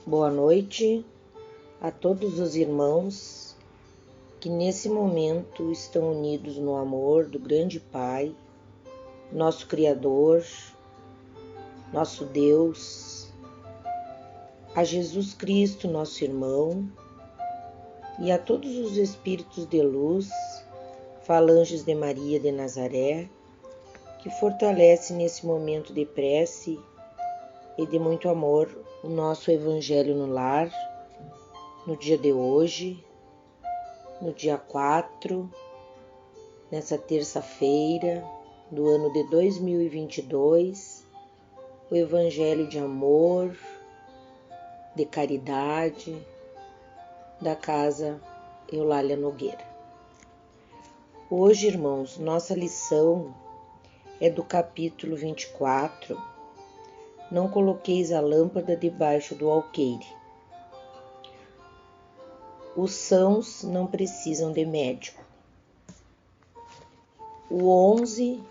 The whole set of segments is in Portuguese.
Boa noite a todos os irmãos que nesse momento estão unidos no amor do grande Pai, nosso Criador, nosso Deus, a Jesus Cristo, nosso irmão, e a todos os espíritos de luz, falanges de Maria de Nazaré, que fortalece nesse momento de prece e de muito amor o nosso Evangelho no lar, no dia de hoje, no dia 4, nessa terça-feira do ano de 2022, o Evangelho de amor, de caridade, da Casa Eulália Nogueira. Hoje, irmãos, nossa lição é do capítulo 24, Não coloqueis a lâmpada debaixo do alqueire. Os sãos não precisam de médico. O 11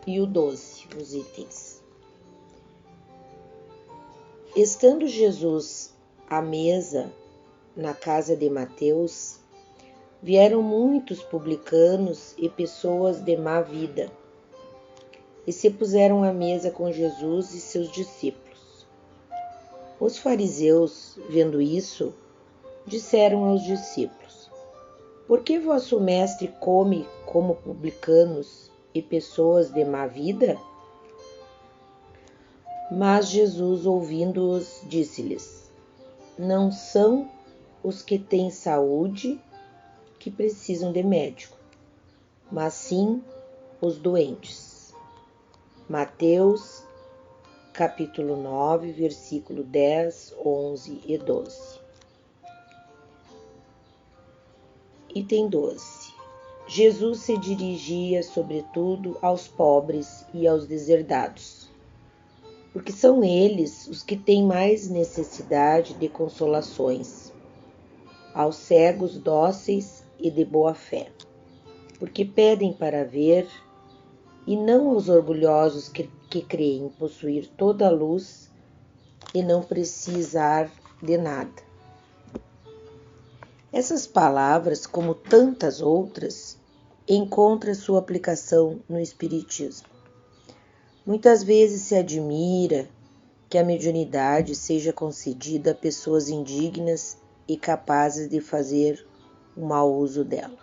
e o 12, os itens. Estando Jesus à mesa na casa de Mateus, vieram muitos publicanos e pessoas de má vida, e se puseram à mesa com Jesus e seus discípulos. Os fariseus, vendo isso, disseram aos discípulos: Por que vosso mestre come como publicanos e pessoas de má vida? Mas Jesus, ouvindo-os, disse-lhes: Não são os que têm saúde que precisam de médico, mas sim os doentes. Mateus, capítulo 9, versículo 10, 11 e 12. Item 12. Jesus se dirigia, sobretudo, aos pobres e aos deserdados, porque são eles os que têm mais necessidade de consolações, aos cegos dóceis e de boa fé, porque pedem para ver, e não aos orgulhosos que creem possuir toda a luz e não precisar de nada. Essas palavras, como tantas outras, encontram sua aplicação no Espiritismo. Muitas vezes se admira que a mediunidade seja concedida a pessoas indignas e capazes de fazer um mau uso dela.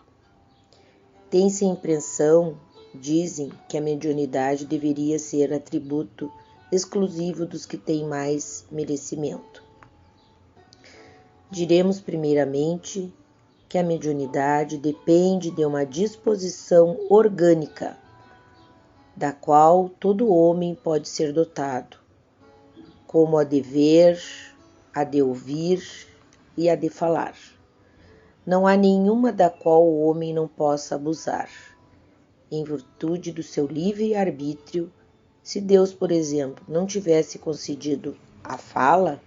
Tem-se a impressão, dizem, que a mediunidade deveria ser atributo exclusivo dos que têm mais merecimento. Diremos primeiramente que a mediunidade depende de uma disposição orgânica, da qual todo homem pode ser dotado, como a de ver, a de ouvir e a de falar. Não há nenhuma da qual o homem não possa abusar, em virtude do seu livre-arbítrio. Se Deus, por exemplo, não tivesse concedido a fala,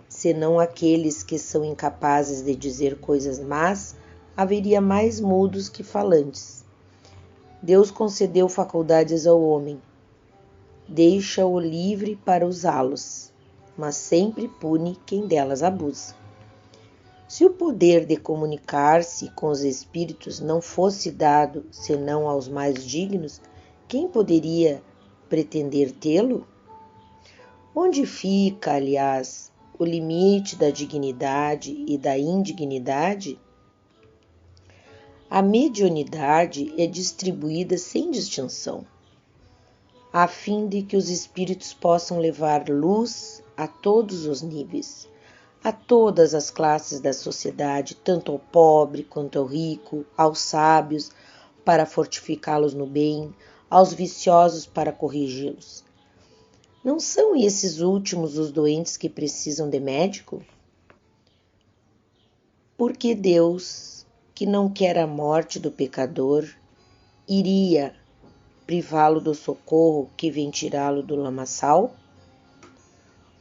senão aqueles que são incapazes de dizer coisas más, haveria mais mudos que falantes. Deus concedeu faculdades ao homem, deixa-o livre para usá-los, mas sempre pune quem delas abusa. Se o poder de comunicar-se com os espíritos não fosse dado senão aos mais dignos, quem poderia pretender tê-lo? Onde fica, aliás, o limite da dignidade e da indignidade? A mediunidade é distribuída sem distinção, a fim de que os espíritos possam levar luz a todos os níveis, a todas as classes da sociedade, tanto ao pobre quanto ao rico, aos sábios para fortificá-los no bem, aos viciosos para corrigi-los. Não são esses últimos os doentes que precisam de médico? Porque Deus, que não quer a morte do pecador, iria privá-lo do socorro que vem tirá-lo do lamaçal?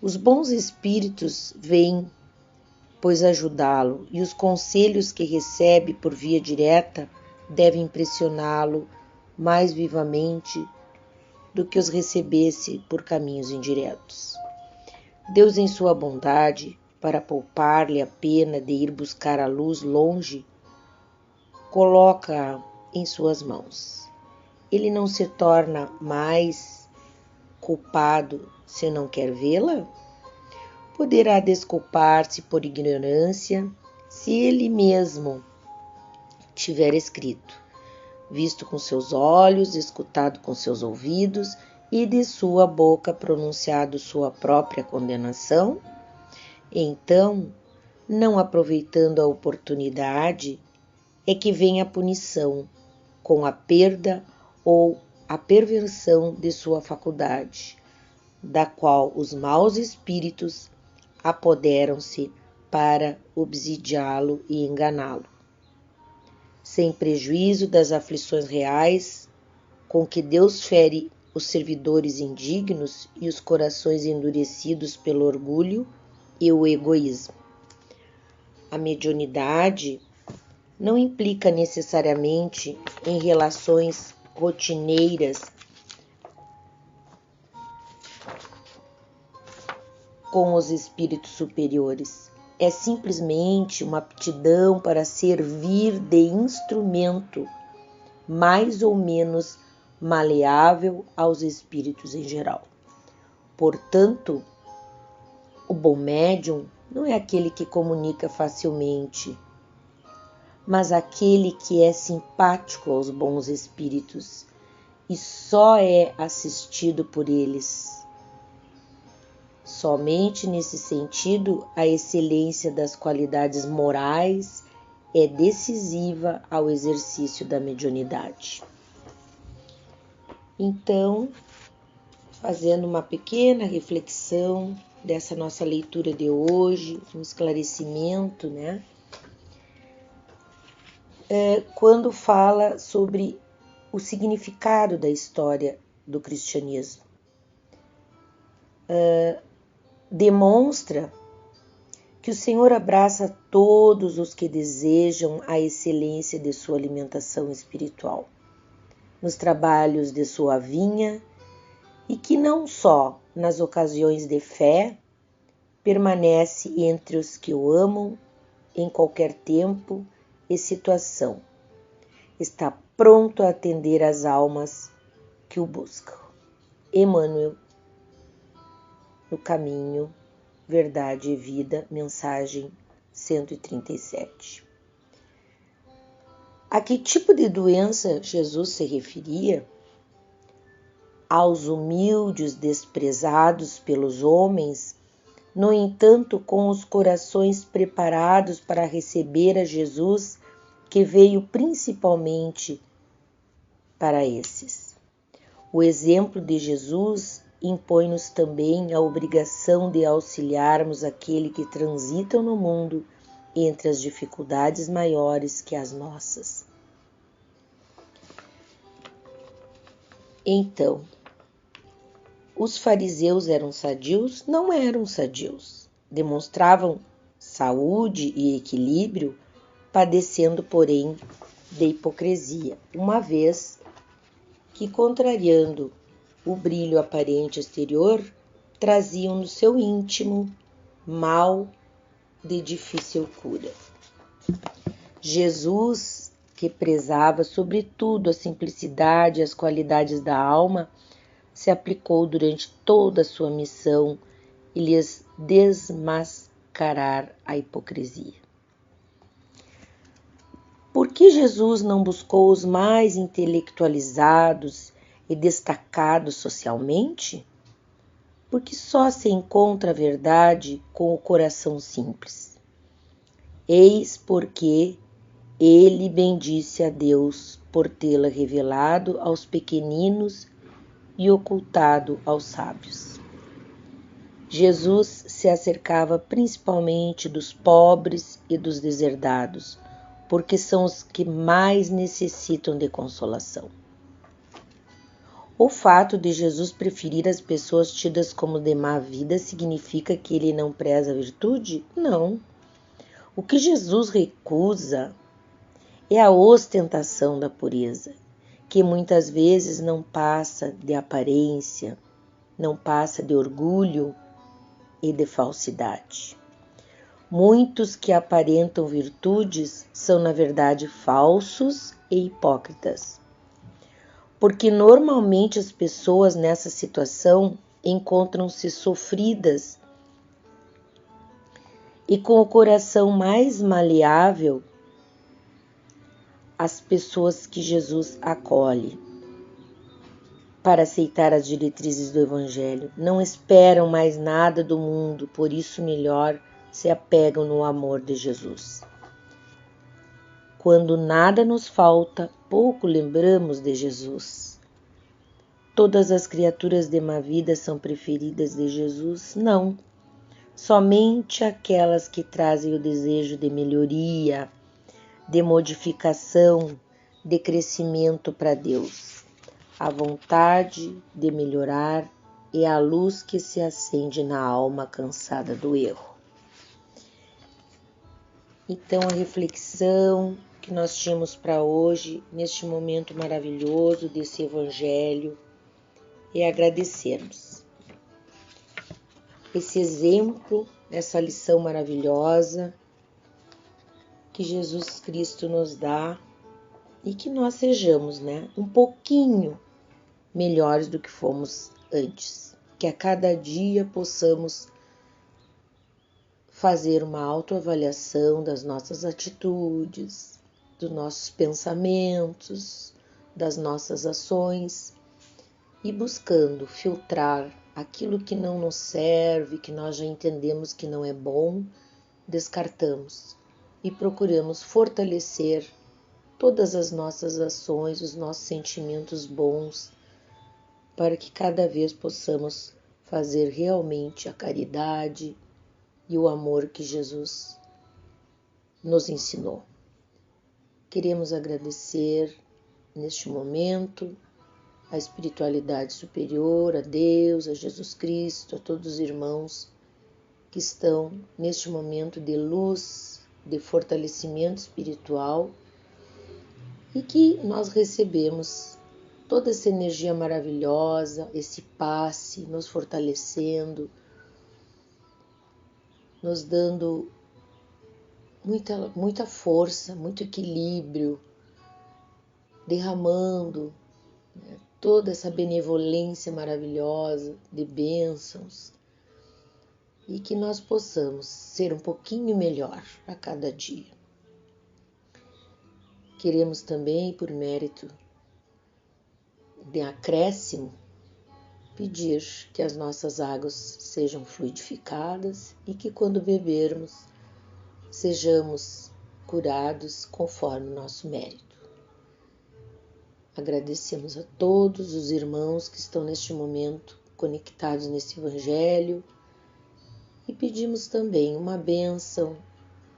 Os bons espíritos vêm, pois, ajudá-lo, e os conselhos que recebe por via direta devem impressioná-lo mais vivamente do que os recebesse por caminhos indiretos. Deus, em sua bondade, para poupar-lhe a pena de ir buscar a luz longe, coloca-a em suas mãos. Ele não se torna mais culpado se não quer vê-la? Poderá desculpar-se por ignorância se ele mesmo tiver escrito, visto com seus olhos, escutado com seus ouvidos e de sua boca pronunciado sua própria condenação? Então, não aproveitando a oportunidade, é que vem a punição, com a perda ou a perversão de sua faculdade, da qual os maus espíritos apoderam-se para obsidiá-lo e enganá-lo. Sem prejuízo das aflições reais com que Deus fere os servidores indignos e os corações endurecidos pelo orgulho e o egoísmo. A mediunidade não implica necessariamente em relações rotineiras com os espíritos superiores. É simplesmente uma aptidão para servir de instrumento mais ou menos maleável aos espíritos em geral. Portanto, o bom médium não é aquele que comunica facilmente, mas aquele que é simpático aos bons espíritos e só é assistido por eles. Somente nesse sentido, a excelência das qualidades morais é decisiva ao exercício da mediunidade. Então, fazendo uma pequena reflexão dessa nossa leitura de hoje, um esclarecimento, né? Quando fala sobre o significado da história do cristianismo. Demonstra que o Senhor abraça todos os que desejam a excelência de sua alimentação espiritual, nos trabalhos de sua vinha, e que não só nas ocasiões de fé, permanece entre os que o amam em qualquer tempo e situação. Está pronto a atender às almas que o buscam. Emmanuel, no Caminho, Verdade e Vida, mensagem 137. A que tipo de doença Jesus se referia? Aos humildes desprezados pelos homens, no entanto, com os corações preparados para receber a Jesus, que veio principalmente para esses. O exemplo de Jesus impõe-nos também a obrigação de auxiliarmos aquele que transitam no mundo entre as dificuldades maiores que as nossas. Então, os fariseus eram sadios? Não eram sadios. Demonstravam saúde e equilíbrio, padecendo, porém, de hipocrisia, uma vez que, contrariando o brilho aparente exterior, traziam no seu íntimo mal de difícil cura. Jesus, que prezava sobretudo a simplicidade e as qualidades da alma, se aplicou durante toda a sua missão e lhes desmascarar a hipocrisia. Por que Jesus não buscou os mais intelectualizados e destacados socialmente? Porque só se encontra a verdade com o coração simples. Eis porque ele bendisse a Deus por tê-la revelado aos pequeninos e ocultado aos sábios. Jesus se acercava principalmente dos pobres e dos deserdados, porque são os que mais necessitam de consolação. O fato de Jesus preferir as pessoas tidas como de má vida significa que ele não preza a virtude? Não. O que Jesus recusa é a ostentação da pureza, que muitas vezes não passa de aparência, não passa de orgulho e de falsidade. Muitos que aparentam virtudes são, na verdade, falsos e hipócritas. Porque normalmente as pessoas nessa situação encontram-se sofridas e com o coração mais maleável as pessoas que Jesus acolhe para aceitar as diretrizes do Evangelho. Não esperam mais nada do mundo, por isso melhor se apegam no amor de Jesus. Quando nada nos falta, pouco lembramos de Jesus. Todas as criaturas de má vida são preferidas de Jesus? Não. Somente aquelas que trazem o desejo de melhoria, de modificação, de crescimento para Deus. A vontade de melhorar é a luz que se acende na alma cansada do erro. Então, a reflexão que nós tínhamos para hoje, neste momento maravilhoso desse Evangelho, é agradecermos esse exemplo, essa lição maravilhosa que Jesus Cristo nos dá e que nós sejamos, um pouquinho melhores do que fomos antes. Que a cada dia possamos fazer uma autoavaliação das nossas atitudes, dos nossos pensamentos, das nossas ações e buscando filtrar aquilo que não nos serve, que nós já entendemos que não é bom, descartamos e procuramos fortalecer todas as nossas ações, os nossos sentimentos bons, para que cada vez possamos fazer realmente a caridade e o amor que Jesus nos ensinou. Queremos agradecer neste momento a espiritualidade superior, a Deus, a Jesus Cristo, a todos os irmãos que estão neste momento de luz, de fortalecimento espiritual e que nós recebemos toda essa energia maravilhosa, esse passe, nos fortalecendo, nos dando muita força, muito equilíbrio, derramando toda essa benevolência maravilhosa de bênçãos e que nós possamos ser um pouquinho melhor a cada dia. Queremos também, por mérito de acréscimo, pedir que as nossas águas sejam fluidificadas e que quando bebermos sejamos curados conforme o nosso mérito. Agradecemos a todos os irmãos que estão neste momento conectados nesse Evangelho e pedimos também uma bênção,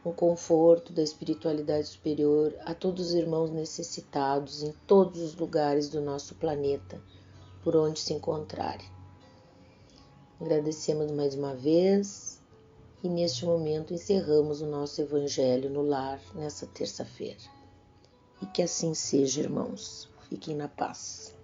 um conforto da espiritualidade superior a todos os irmãos necessitados em todos os lugares do nosso planeta, por onde se encontrarem. Agradecemos mais uma vez e neste momento encerramos o nosso Evangelho no Lar nessa terça-feira. E que assim seja, irmãos. Fiquem na paz.